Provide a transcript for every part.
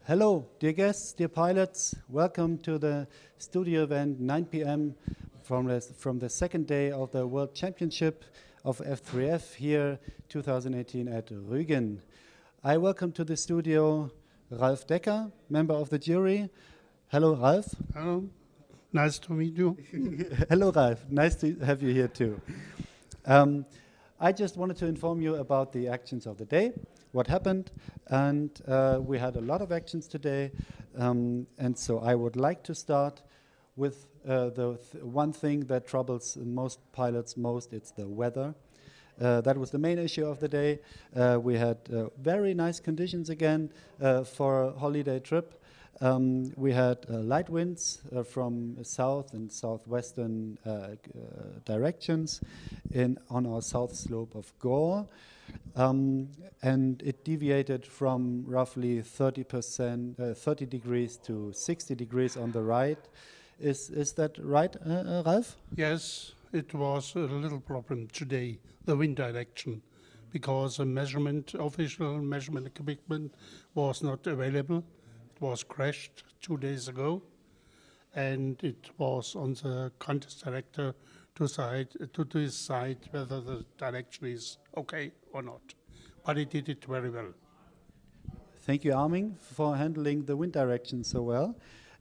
Hello, dear guests, dear pilots. Welcome to the studio event, 9 p.m. from the second day of the World Championship of F3F here, 2018 at Rügen. I welcome to the studio Ralf Decker, member of the jury. Hello, Ralf. Hello, nice to meet you. Hello, Ralf. Nice to have you here too. I just wanted to inform you about the actions of the day, what happened, and we had a lot of actions today, and so I would like to start with the one thing that troubles most pilots most, it's the weather. That was the main issue of the day. We had very nice conditions again for a holiday trip. We had light winds from south and southwestern directions on our south slope of Gore, and it deviated from roughly 30 degrees to 60 degrees on the right. Is that right, Ralf? Yes, it was a little problem today, the wind direction, because the official measurement equipment was not available. It was crashed 2 days ago, and it was on the contest director to decide whether the direction is okay or not. But he did it very well. Thank you, Armin, for handling the wind direction so well.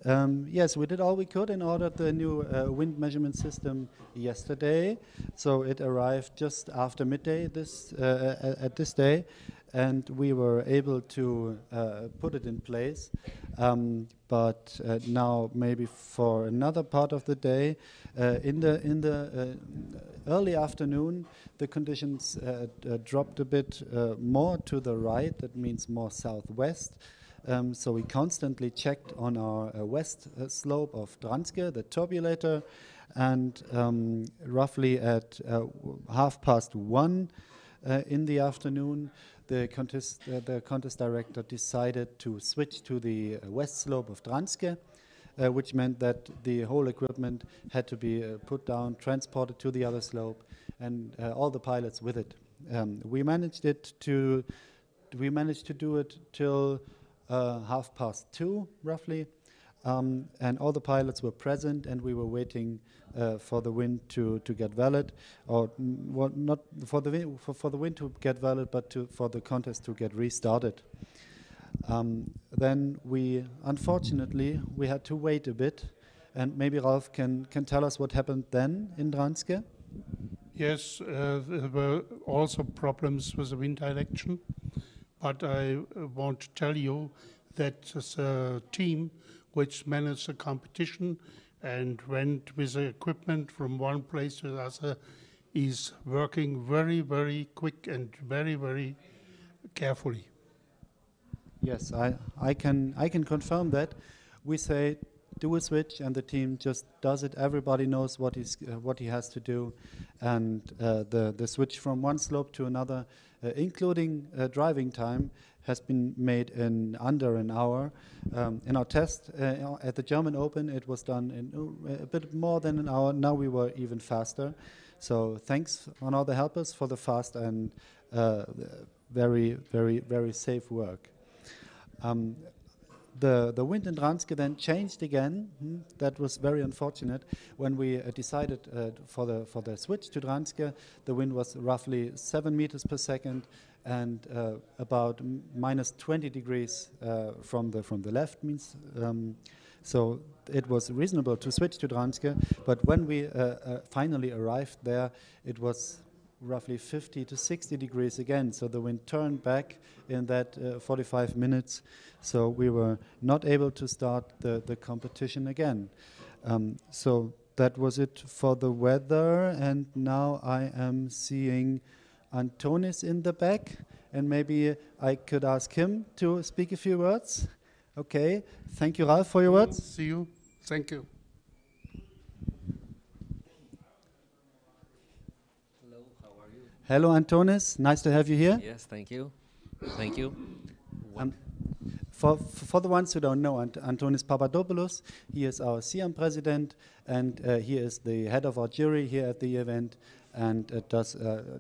Yes, we did all we could in order the new wind measurement system yesterday. So it arrived just after midday at this day, and we were able to put it in place. But now maybe for another part of the day, in the early afternoon, the conditions dropped a bit more to the right. That means more southwest. So we constantly checked on our west slope of Dranske, the turbulator, and roughly at 1:30 in the afternoon, the contest director decided to switch to the west slope of Dranske, which meant that the whole equipment had to be put down, transported to the other slope, and all the pilots with it. We managed to do it till 2:30 roughly, and all the pilots were present, and we were waiting for the wind to get valid, or not for the wind to get valid, but for the contest to get restarted. Then unfortunately we had to wait a bit, and maybe Ralf can tell us what happened then in Dranske. Yes, there were also problems with the wind direction, but I want to tell you that the team which managed the competition and went with the equipment from one place to the other is working very, very quick and very, very carefully. Yes, I can confirm that. We say do a switch, and the team just does it. Everybody knows what he has to do, and the switch from one slope to another, including driving time, has been made in under an hour. In our test at the German Open, it was done in a bit more than an hour. Now we were even faster. So thanks on all the helpers for the fast and very, very, very safe work. The wind in Dranske then changed again. That was very unfortunate. When we decided for the switch to Dranske, the wind was roughly 7 meters per second and about minus 20 degrees from the left. Means so it was reasonable to switch to Dranske. But when we finally arrived there, it was roughly 50 to 60 degrees again. So the wind turned back in that 45 minutes. So we were not able to start the competition again. So that was it for the weather. And now I am seeing Antonis in the back. And maybe I could ask him to speak a few words. Okay. Thank you, Ralf, for your words. See you. Thank you. Hello, Antonis. Nice to have you here. Yes, thank you. Thank you. For the ones who don't know, Antonis Papadopoulos, he is our CM president, and he is the head of our jury here at the event, and does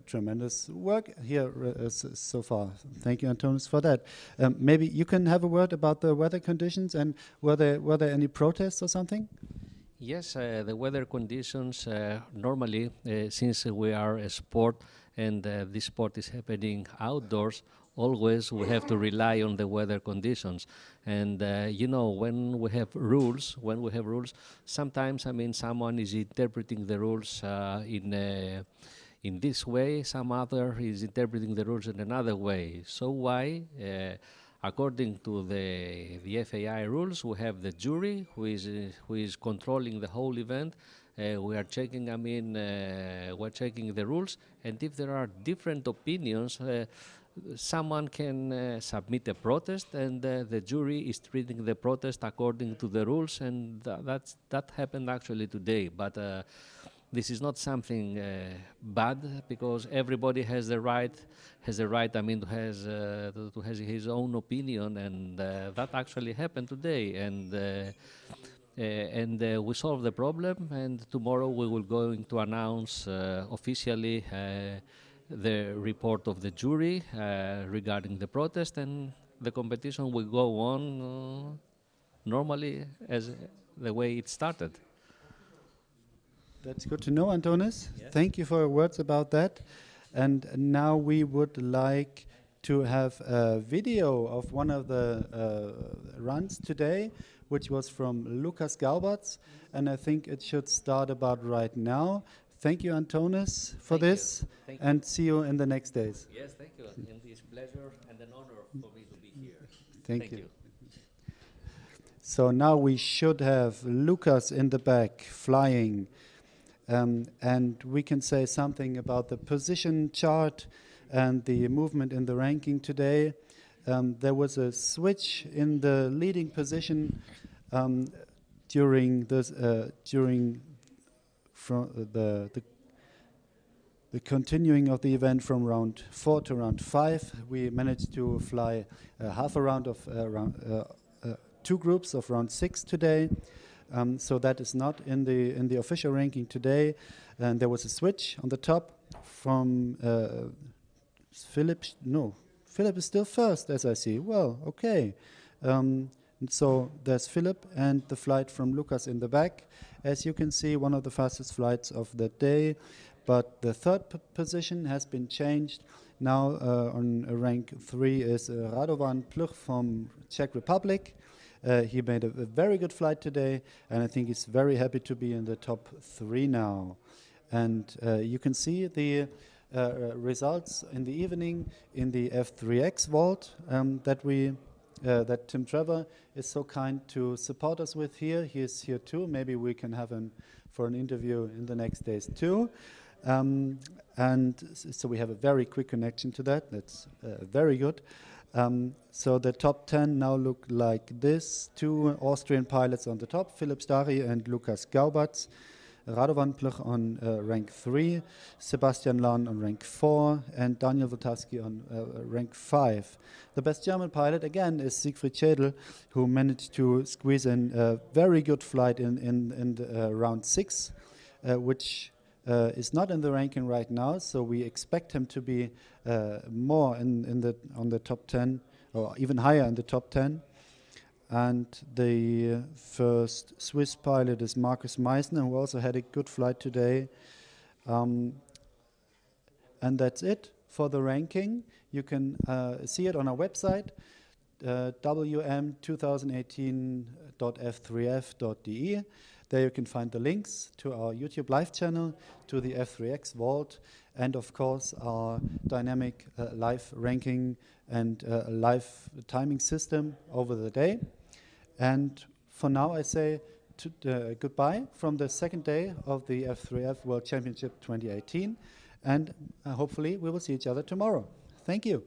tremendous work here so far. Thank you, Antonis, for that. Maybe you can have a word about the weather conditions, and were there any protests or something? Yes, the weather conditions normally, since we are a sport and this sport is happening outdoors, always we have to rely on the weather conditions. And you know, when we have rules, sometimes someone is interpreting the rules in this way, some other is interpreting the rules in another way. So why? According to the FAI rules, we have the jury who is controlling the whole event. We are checking, we're checking the rules, and if there are different opinions, someone can submit a protest, and the jury is treating the protest according to the rules, and that happened actually today. But this is not something bad, because everybody has the right, to has his own opinion, and that actually happened today, and we solved the problem, and tomorrow we will going to announce officially the report of the jury regarding the protest, and the competition will go on normally as the way it started. That's good to know, Antonis. Yes. Thank you for your words about that. And now we would like to have a video of one of the runs today, which was from Lukas Gaubatz, and I think it should start about right now. Thank you, Antonis, for this, and see you in the next days. Yes, thank you. And it's a pleasure and an honor for me to be here. Thank you. So now we should have Lukas in the back flying. And we can say something about the position chart and the movement in the ranking today. There was a switch in the leading position during the continuing of the event from round 4 to round 5. We managed to fly half a round of two groups of round 6 today. So that is not in the official ranking today. And there was a switch on the top from Philip. No, Philip is still first, as I see. Well, okay. So there's Philip and the flight from Lukas in the back. As you can see, one of the fastest flights of the day. But the third position has been changed. Now on rank 3 is Radovan Pluch from Czech Republic. He made a very good flight today, and I think he's very happy to be in the top 3 now. And you can see the results in the evening in the F3X vault that Tim Trevor is so kind to support us with here. He is here too. Maybe we can have him for an interview in the next days too. And so we have a very quick connection to that. That's very good. So the top 10 now look like this. 2 Austrian pilots on the top, Philipp Stary and Lukas Gaubatz. Radovan Pluch on rank 3, Sebastian Lahn on rank 4, and Daniel Wojtowski on rank 5. The best German pilot, again, is Siegfried Schädel, who managed to squeeze in a very good flight in round 6, which is not in the ranking right now, so we expect him to be more on the top 10, or even higher in the top 10. And the first Swiss pilot is Markus Meissner, who also had a good flight today. And that's it for the ranking. You can see it on our website, wm2018.f3f.de. There you can find the links to our YouTube live channel, to the F3X Vault, and of course our dynamic live ranking and live timing system over the day. And for now I say goodbye from the second day of the F3F World Championship 2018, and hopefully we will see each other tomorrow. Thank you.